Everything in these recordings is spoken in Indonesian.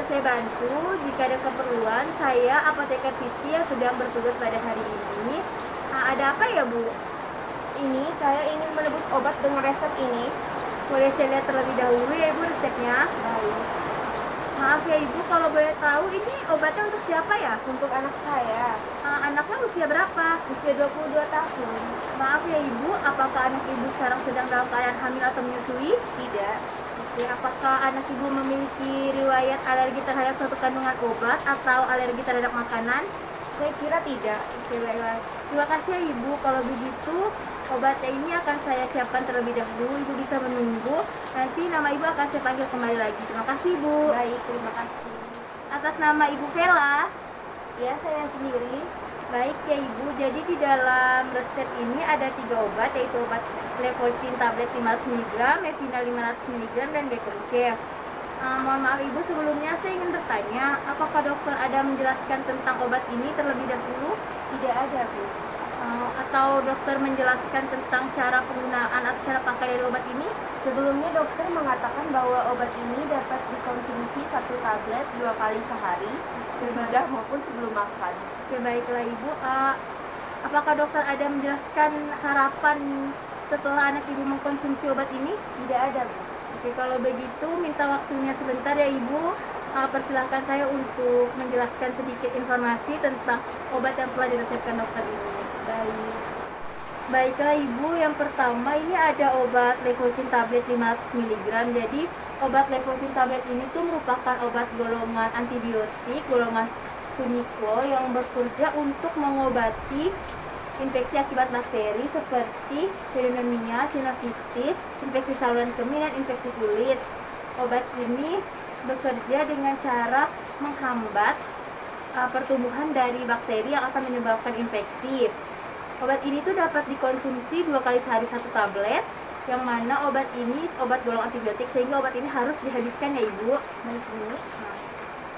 saya bantu? Jika ada keperluan, saya apoteker Titi yang sedang bertugas pada hari ini. Ada apa ya, Bu? Ini saya ingin menebus obat dengan resep ini. Boleh saya lihat terlebih dahulu ya, Ibu, resepnya? Baik. Maaf ya, Ibu, kalau boleh tahu ini obatnya untuk siapa ya? Untuk anak saya, Anaknya usia berapa? usia 22 tahun. Maaf ya, Ibu, apakah anak Ibu sekarang sedang dalam keadaan hamil atau menyusui? Tidak. Oke, apakah anak Ibu memiliki riwayat alergi terhadap suatu kandungan obat atau alergi terhadap makanan? Saya kira tidak. Oke, baiklah. Terima kasih ya, Ibu. Kalau begitu, obatnya ini akan saya siapkan terlebih dahulu. Ibu bisa menunggu. Nanti nama Ibu akan saya panggil kembali lagi. Terima kasih, Ibu. Baik, terima kasih. Atas nama Ibu Vela. Ya, saya sendiri. Baik ya, Ibu. Jadi di dalam resep ini ada 3 obat, yaitu obat Levocin tablet 500 mg, Mevina 500 mg, dan Becomc. Mohon maaf Ibu, sebelumnya saya ingin bertanya, apakah dokter ada menjelaskan tentang obat ini terlebih dahulu? Tidak ada, Bu. Atau dokter menjelaskan tentang cara penggunaan atau cara pakai dari obat ini? Sebelumnya dokter mengatakan bahwa obat ini dapat dikonsumsi 1 tablet 2 kali sehari, sesudah maupun sebelum makan. Oke, baiklah Ibu. Apakah dokter ada menjelaskan harapan setelah anak Ibu mengkonsumsi obat ini? Tidak ada, Bu. Oke, kalau begitu minta waktunya sebentar ya Ibu. Persilahkan saya untuk menjelaskan sedikit informasi tentang obat yang telah diresepkan dokter ini. Baik. Baiklah Ibu, yang pertama ini ada obat Levocin tablet 500 mg. Jadi obat Levocin tablet ini tuh merupakan obat golongan antibiotik, golongan Tunicol yang bekerja untuk mengobati infeksi akibat bakteri seperti pneumonia, sinusitis, infeksi saluran kemih, dan infeksi kulit. Obat ini bekerja dengan cara menghambat pertumbuhan dari bakteri yang akan menyebabkan infeksi. Obat ini tuh dapat dikonsumsi 2 kali sehari 1 tablet, yang mana obat ini obat golongan antibiotik, sehingga obat ini harus dihabiskan ya Ibu. Baik, Bu.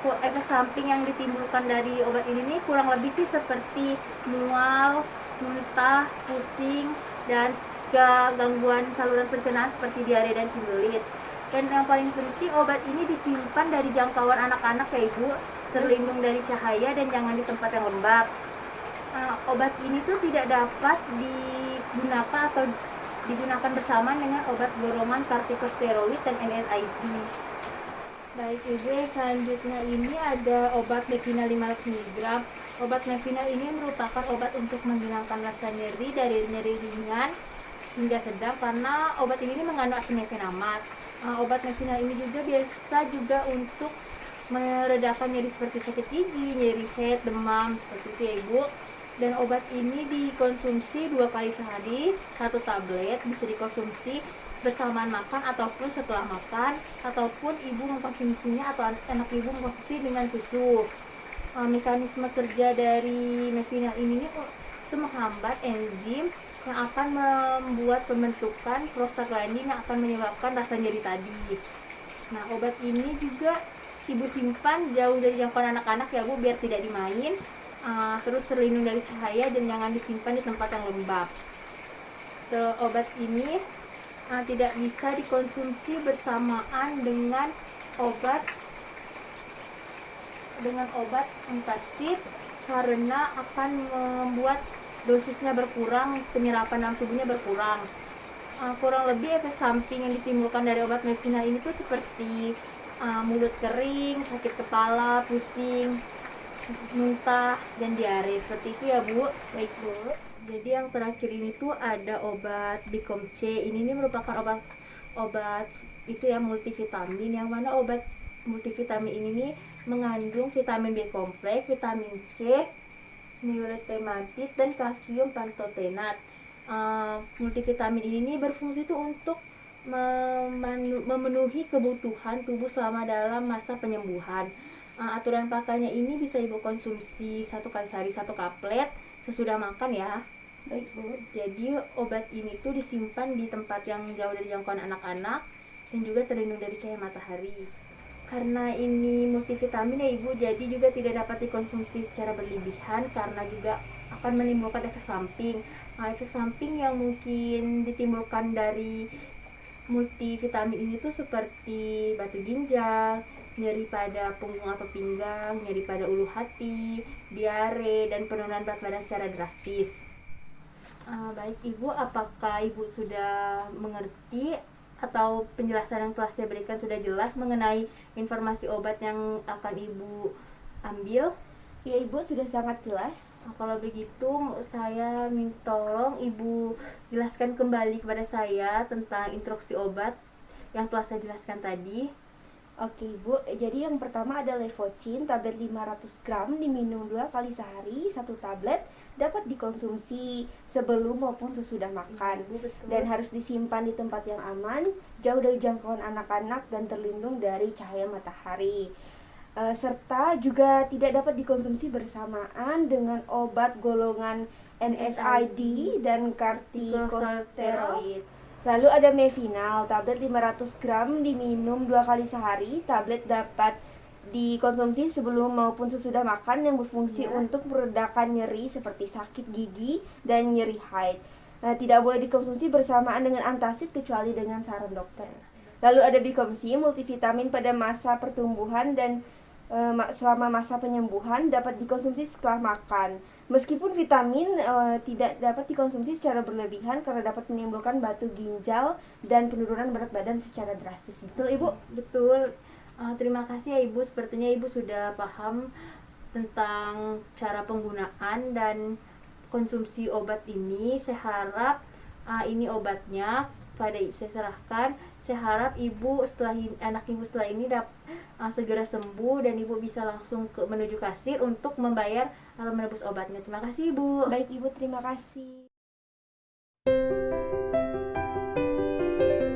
Efek samping yang ditimbulkan dari obat ini nih kurang lebih sih seperti mual, muntah, pusing, dan gangguan saluran pencernaan seperti diare dan sembelit. Dan yang paling penting, obat ini disimpan dari jangkauan anak-anak ya Ibu, terlindung dari cahaya dan jangan di tempat yang lembab. Obat ini tuh tidak dapat digunakan atau digunakan bersama dengan obat golongan kortikosteroid dan NSAID. Baik Ibu, selanjutnya ini ada obat Mevina 500 mg. Obat Mevina ini merupakan obat untuk menghilangkan rasa nyeri dari nyeri ringan hingga sedang, karena obat ini mengandung artemetinamat. Obat Mevina ini juga biasa juga untuk meredakan nyeri seperti sakit gigi, nyeri head, demam, seperti itu ya Ibu. Dan obat ini dikonsumsi 2 kali sehari, 1 tablet, bisa dikonsumsi bersamaan makan ataupun setelah makan, ataupun ibu mengkonsumsinya atau anak ibu mengkonsumsi dengan susu. Mekanisme kerja dari Mevina ini itu menghambat enzim yang akan membuat pembentukan prostaglandin yang akan menyebabkan rasa nyeri tadi. Nah, obat ini juga ibu simpan jauh dari jangkauan anak-anak ya Bu, biar tidak dimain. Terus terlindung dari cahaya dan jangan disimpan di tempat yang lembab. Obat ini tidak bisa dikonsumsi bersamaan dengan obat intensif, karena akan membuat dosisnya berkurang, penyerapan dalam tubuhnya berkurang. Kurang lebih efek samping yang ditimbulkan dari obat Mevina ini tuh seperti mulut kering, sakit kepala, pusing, muntah, dan diare, seperti itu ya Bu. Baik Bu. Jadi yang terakhir ini tuh ada obat Becomc. Ini merupakan obat itu ya multivitamin, yang mana obat multivitamin ini nih mengandung vitamin B kompleks, vitamin C, nicotinamide, dan kalsium pantotenat. Multivitamin ini berfungsi tuh untuk memenuhi kebutuhan tubuh selama dalam masa penyembuhan. Aturan pakainya ini bisa ibu konsumsi 1 kali sehari 1 kaplet sesudah makan ya. Baik, Bu. Jadi obat ini tuh disimpan di tempat yang jauh dari jangkauan anak-anak dan juga terlindung dari cahaya matahari. Karena ini multivitamin ya Ibu, jadi juga tidak dapat dikonsumsi secara berlebihan karena juga akan menimbulkan efek samping. Efek samping yang mungkin ditimbulkan dari multivitamin ini tuh seperti batu ginjal, nyeri pada punggung atau pinggang, nyeri pada ulu hati, diare, dan penurunan berat badan secara drastis. Baik Ibu, apakah Ibu sudah mengerti atau penjelasan yang telah saya berikan sudah jelas mengenai informasi obat yang akan Ibu ambil? Ya Ibu, sudah sangat jelas. Kalau begitu saya minta tolong Ibu jelaskan kembali kepada saya tentang instruksi obat yang telah saya jelaskan tadi. Oke Ibu, jadi yang pertama ada Levocin, tablet 500 gram diminum 2 kali sehari, 1 tablet dapat dikonsumsi sebelum maupun sesudah makan. Betul. Dan harus disimpan di tempat yang aman, jauh dari jangkauan anak-anak dan terlindung dari cahaya matahari. Serta juga tidak dapat dikonsumsi bersamaan dengan obat golongan NSAID dan kortikosteroid. Lalu ada Mevinal, tablet 500 gram diminum 2 kali sehari. Tablet dapat dikonsumsi sebelum maupun sesudah makan yang berfungsi untuk meredakan nyeri seperti sakit gigi dan nyeri haid. Tidak boleh dikonsumsi bersamaan dengan antacid kecuali dengan saran dokter. Lalu ada Bicomsi, multivitamin pada masa pertumbuhan dan selama masa penyembuhan, dapat dikonsumsi setelah makan. Meskipun vitamin tidak dapat dikonsumsi secara berlebihan karena dapat menimbulkan batu ginjal dan penurunan berat badan secara drastis. Betul Ibu? Betul. Terima kasih ya Ibu, sepertinya Ibu sudah paham tentang cara penggunaan dan konsumsi obat ini. Saya harap ini obatnya pada saya serahkan. Saya harap Ibu anak Ibu setelah ini segera sembuh dan Ibu bisa langsung menuju kasir untuk membayar atau menebus obatnya. Terima kasih Ibu. Baik Ibu, terima kasih.